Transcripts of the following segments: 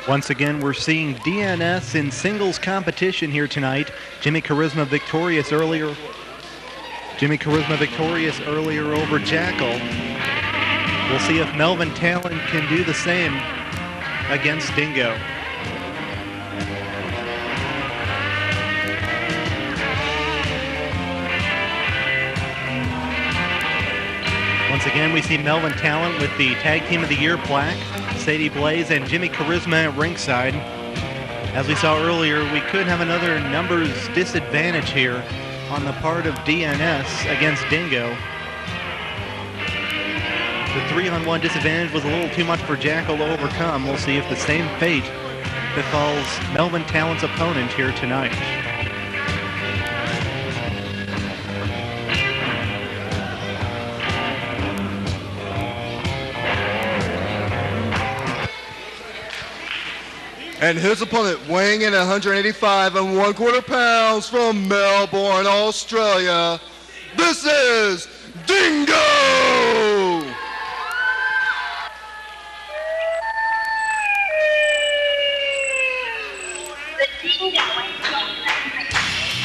Once again, we're seeing DNS in singles competition here tonight. Jimmy Charisma victorious earlier over Jackal. We'll see if Melvin Talent can do the same against Dingo. Once again, we see Melvin Talent with the Tag Team of the Year plaque, Sadie Blaze and Jimmy Charisma at ringside. As we saw earlier, we could have another numbers disadvantage here on the part of DNS against Dingo. The 3-on-1 disadvantage was a little too much for Jackal to overcome. We'll see if the same fate befalls Melvin Talent's opponent here tonight. And his opponent, weighing in at 185 1/4 pounds from Melbourne, Australia, this is Dingo!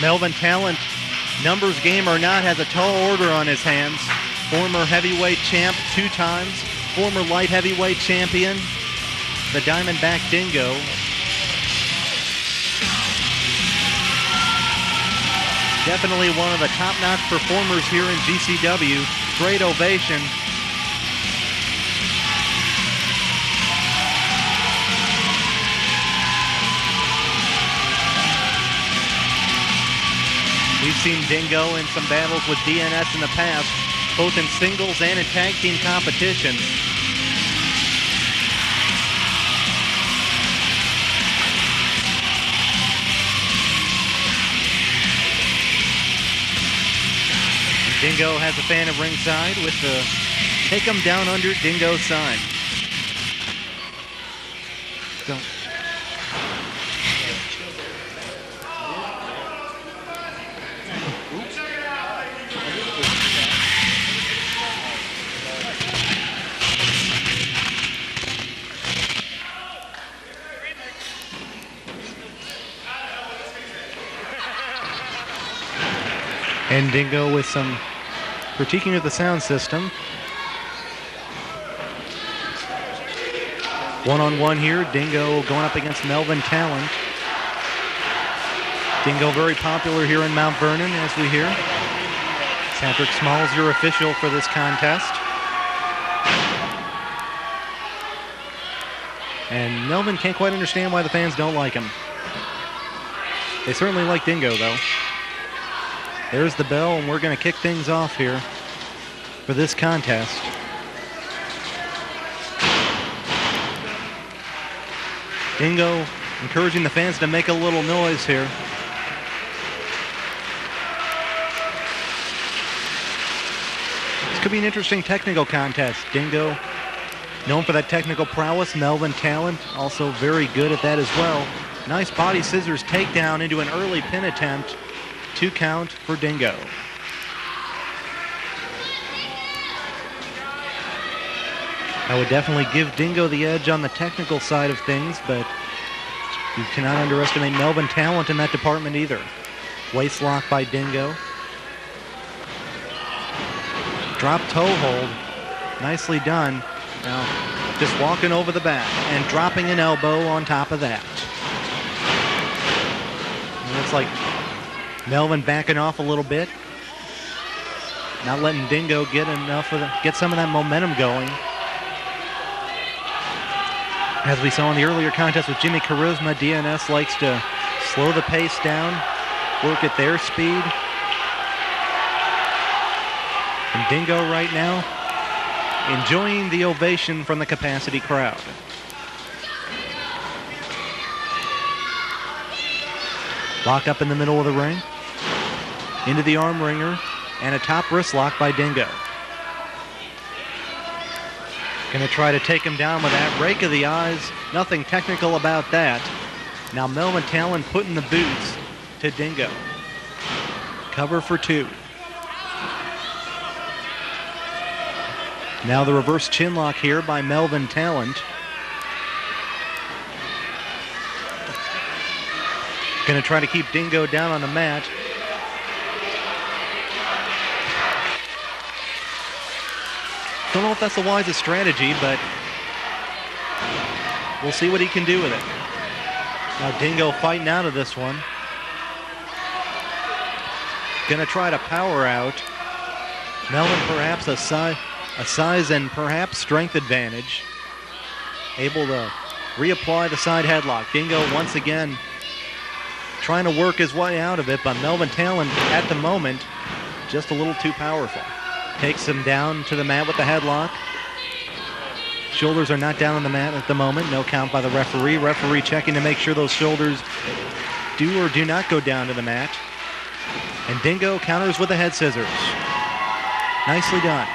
Melvin Talent, numbers game or not, has a tall order on his hands. Former heavyweight champ 2 times, former light heavyweight champion, the Diamondback Dingo. Definitely one of the top-notch performers here in GCW. Great ovation. We've seen Dingo in some battles with DNS in the past, both in singles and in tag team competition. Dingo has a fan at ringside with the "Take 'em down under Dingo" sign. So. And Dingo with some critiquing of the sound system. One-on-one here, Dingo going up against Melvin Talent. Dingo very popular here in Mount Vernon, as we hear. Patrick Smalls, your official for this contest. And Melvin can't quite understand why the fans don't like him. They certainly like Dingo, though. There's the bell, and we're going to kick things off here for this contest. Dingo encouraging the fans to make a little noise here. This could be an interesting technical contest. Dingo, known for that technical prowess. Melvin Talent, also very good at that as well. Nice body scissors takedown into an early pin attempt. 2 count for Dingo. I would definitely give Dingo the edge on the technical side of things, but you cannot underestimate Melvin Talent in that department either. Waist lock by Dingo. Drop toe hold. Nicely done. Now just walking over the back and dropping an elbow on top of that. And it's like Melvin backing off a little bit, not letting Dingo get some of that momentum going. As we saw in the earlier contest with Jimmy Charisma, DNS likes to slow the pace down, work at their speed. And Dingo right now enjoying the ovation from the capacity crowd. Lock up in the middle of the ring. Into the arm wringer, and a top wrist lock by Dingo. Gonna try to take him down with that rake of the eyes. Nothing technical about that. Now Melvin Talent putting the boots to Dingo. Cover for 2. Now the reverse chin lock here by Melvin Talent. Going to try to keep Dingo down on the mat. Don't know if that's the wisest strategy, but we'll see what he can do with it. Now Dingo fighting out of this one. Going to try to power out. Melvin perhaps a size and perhaps strength advantage. Able to reapply the side headlock. Dingo once again trying to work his way out of it, but Melvin Talon at the moment just a little too powerful. Takes him down to the mat with the headlock. Shoulders are not down on the mat at the moment. No count by the referee. Referee checking to make sure those shoulders do or do not go down to the mat. And Dingo counters with the head scissors. Nicely done.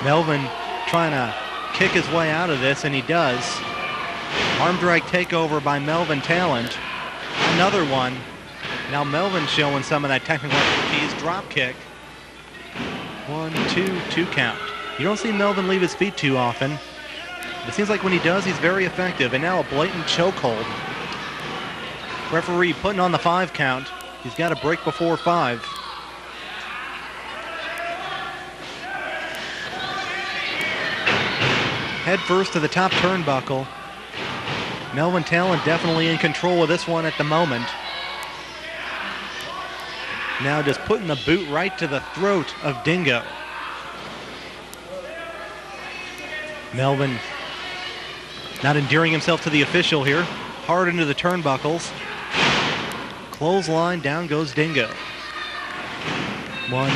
Melvin trying to kick his way out of this, and he does. Arm drag takeover by Melvin Talon. Another one. Now Melvin showing some of that technical expertise. Drop kick. 1, 2 count. You don't see Melvin leave his feet too often. It seems like when he does, he's very effective. And now a blatant chokehold. Referee putting on the 5 count. He's got a break before 5. Head first to the top turnbuckle. Melvin Talon definitely in control of this one at the moment. Now just putting the boot right to the throat of Dingo. Melvin not endearing himself to the official here. Hard into the turnbuckles. Clothesline, down goes Dingo. 1,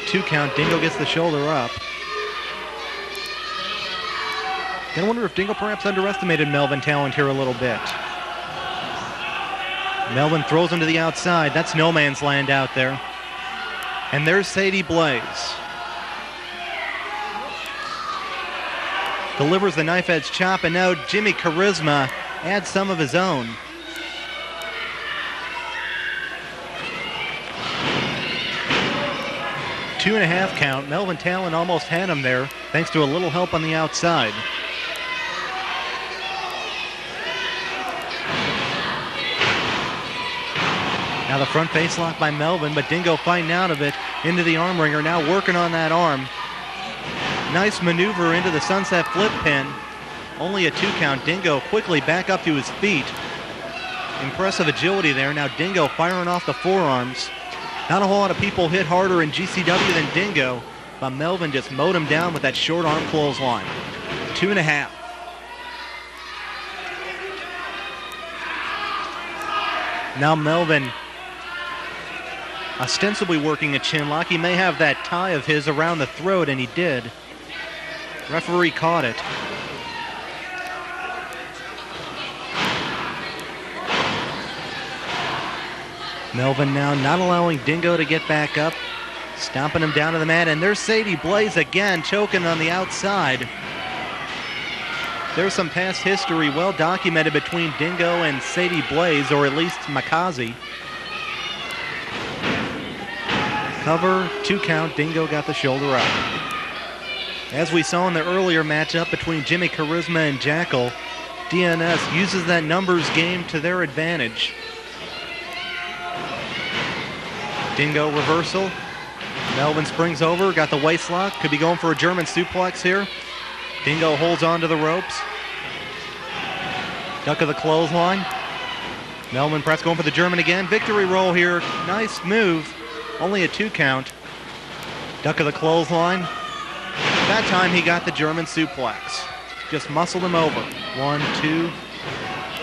2 count. Dingo gets the shoulder up. I wonder if Dingo perhaps underestimated Melvin Talon here a little bit. Melvin throws him to the outside. That's no man's land out there. And there's Sadie Blaze. Delivers the knife edge chop, and now Jimmy Charisma adds some of his own. Two and a half count. Melvin Talon almost had him there, thanks to a little help on the outside. Now the front face lock by Melvin, but Dingo fighting out of it into the arm wringer, now working on that arm. Nice maneuver into the sunset flip pin. Only a 2 count. Dingo quickly back up to his feet. Impressive agility there. Now Dingo firing off the forearms. Not a whole lot of people hit harder in GCW than Dingo, but Melvin just mowed him down with that short arm clothesline. 2.5. Now Melvin ostensibly working a chin lock. He may have that tie of his around the throat, and he did. Referee caught it. Melvin now not allowing Dingo to get back up, stomping him down to the mat, and there's Sadie Blaze again, choking on the outside. There's some past history well documented between Dingo and Sadie Blaze, or at least Makazi. Cover, 2 count, Dingo got the shoulder up. As we saw in the earlier matchup between Jimmy Charisma and Jackal, DNS uses that numbers game to their advantage. Dingo reversal. Melvin springs over, got the waist lock, could be going for a German suplex here. Dingo holds on to the ropes. Duck of the clothesline. Melvin perhaps going for the German again. Victory roll here, nice move. Only a 2 count. Duck of the clothesline. That time he got the German suplex. Just muscled him over. 1, 2.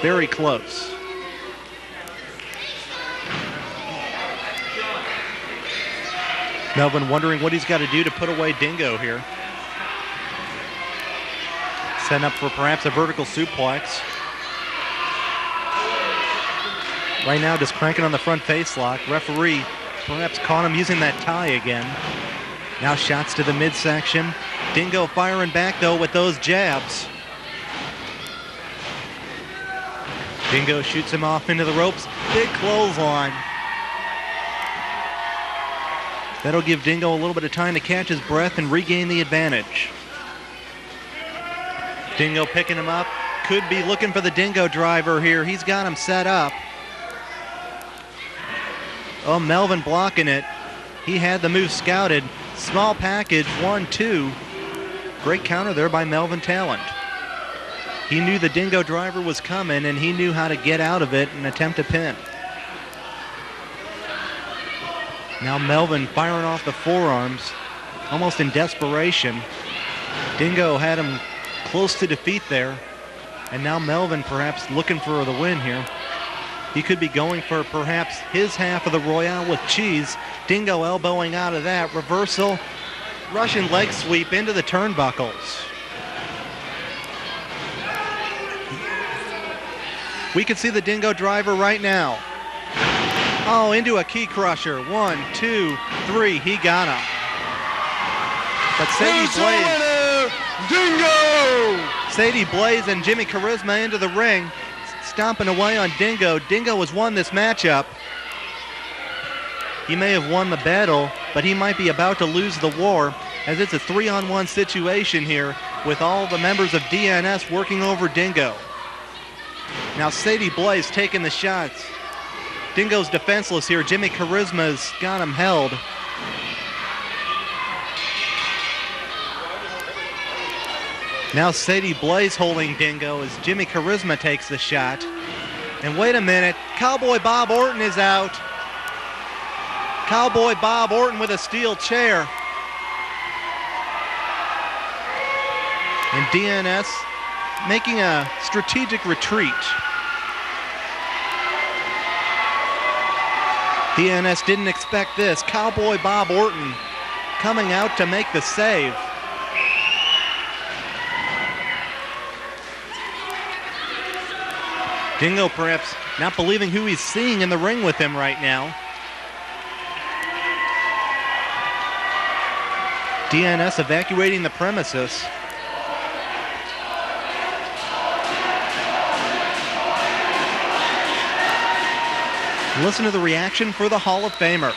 Very close. Melvin wondering what he's got to do to put away Dingo here. Setting up for perhaps a vertical suplex. Right now just cranking on the front face lock. Referee perhaps caught him using that tie again. Now shots to the midsection. Dingo firing back though with those jabs. Dingo shoots him off into the ropes. Big clothesline. That'll give Dingo a little bit of time to catch his breath and regain the advantage. Dingo picking him up. Could be looking for the Dingo driver here. He's got him set up. Oh, Melvin blocking it. He had the move scouted. Small package, 1-2. Great counter there by Melvin Talent. He knew the Dingo driver was coming, and he knew how to get out of it and attempt a pin. Now Melvin firing off the forearms, almost in desperation. Dingo had him close to defeat there, and now Melvin perhaps looking for the win here. He could be going for perhaps his half of the Royale with cheese. Dingo elbowing out of that. Reversal, Russian leg sweep into the turnbuckles. We can see the Dingo driver right now. Oh, into a key crusher. 1, 2, 3. He got him. But Sadie Blaze. Dingo! Sadie Blaze and Jimmy Charisma into the ring, stomping away on Dingo. Dingo has won this matchup. He may have won the battle, but he might be about to lose the war, as it's a 3-on-1 situation here with all the members of DNS working over Dingo. Now Sadie Blaze taking the shots. Dingo's defenseless here. Jimmy Charisma's got him held. Now Sadie Blaze holding Dingo as Jimmy Charisma takes the shot. And wait a minute, Cowboy Bob Orton is out. Cowboy Bob Orton with a steel chair. And DNS making a strategic retreat. DNS didn't expect this. Cowboy Bob Orton coming out to make the save. Dingo perhaps not believing who he's seeing in the ring with him right now. DNS evacuating the premises. Listen to the reaction for the Hall of Famer.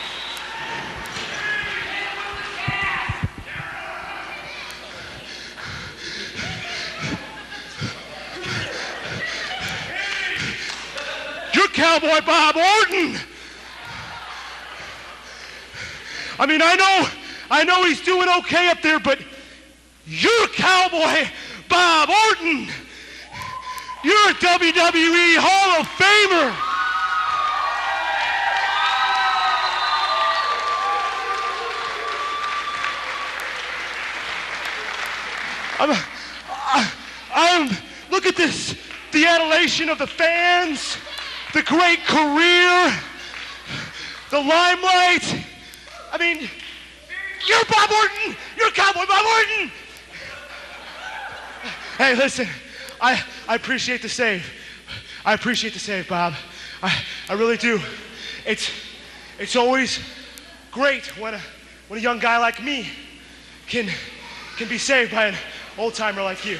You're Cowboy Bob Orton! I mean, I know he's doing okay up there, but you're Cowboy Bob Orton! You're a WWE Hall of Famer! Look at this, the adulation of the fans, the great career, the limelight. I mean, you're Bob Orton, you're Cowboy Bob Orton. Hey, listen, I appreciate the save. I appreciate the save, Bob. I really do. It's always great when a young guy like me can be saved by an old-timer like you.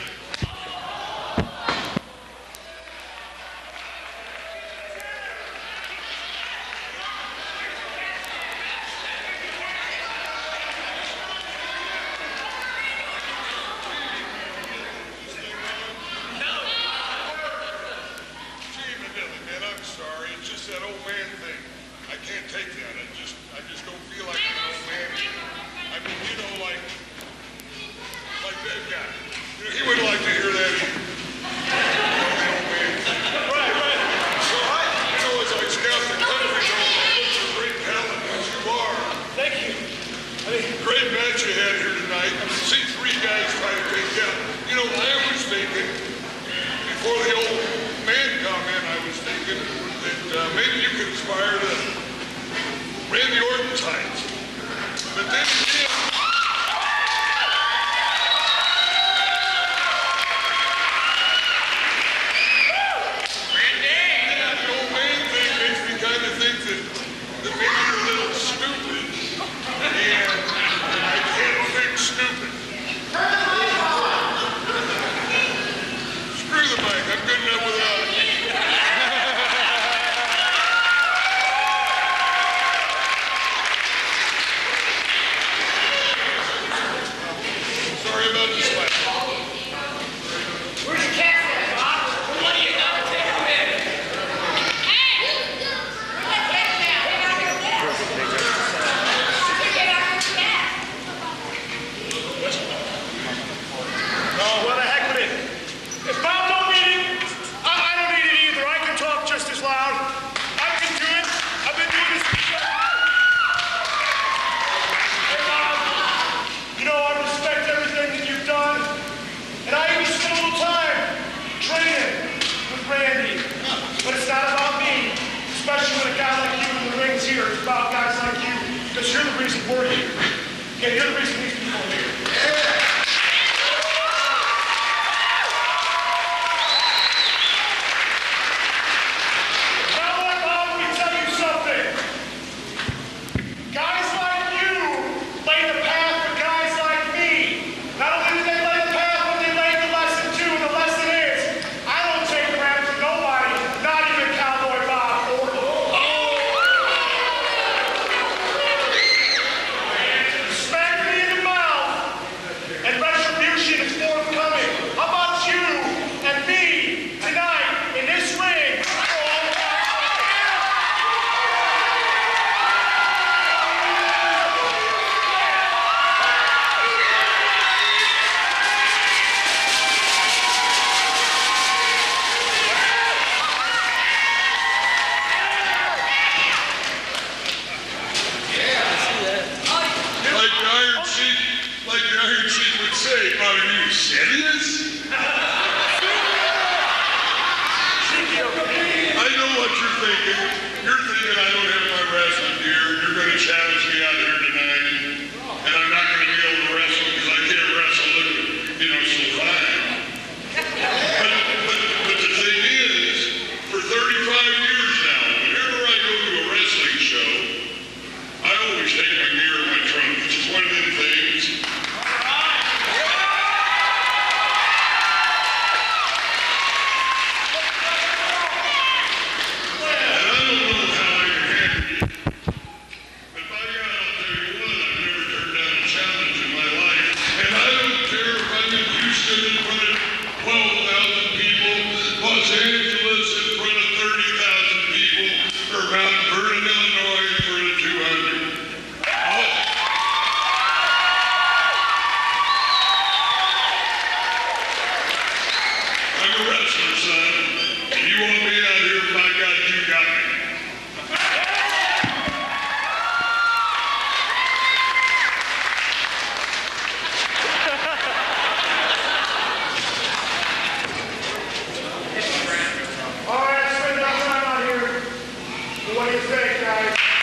Sheik, like the Iron Sheik would say, are you serious? I know what you're thinking. You're thinking I don't have my wrestling gear. You're going to challenge me out here tonight, and I'm not going to be able to wrestle because I can't wrestle looking, so fine. But the thing is, for 35 years now, whenever I go to a wrestling show, I always take my gear in my trunk, which is one of them things. All right, spend enough time out here. What do you think, guys?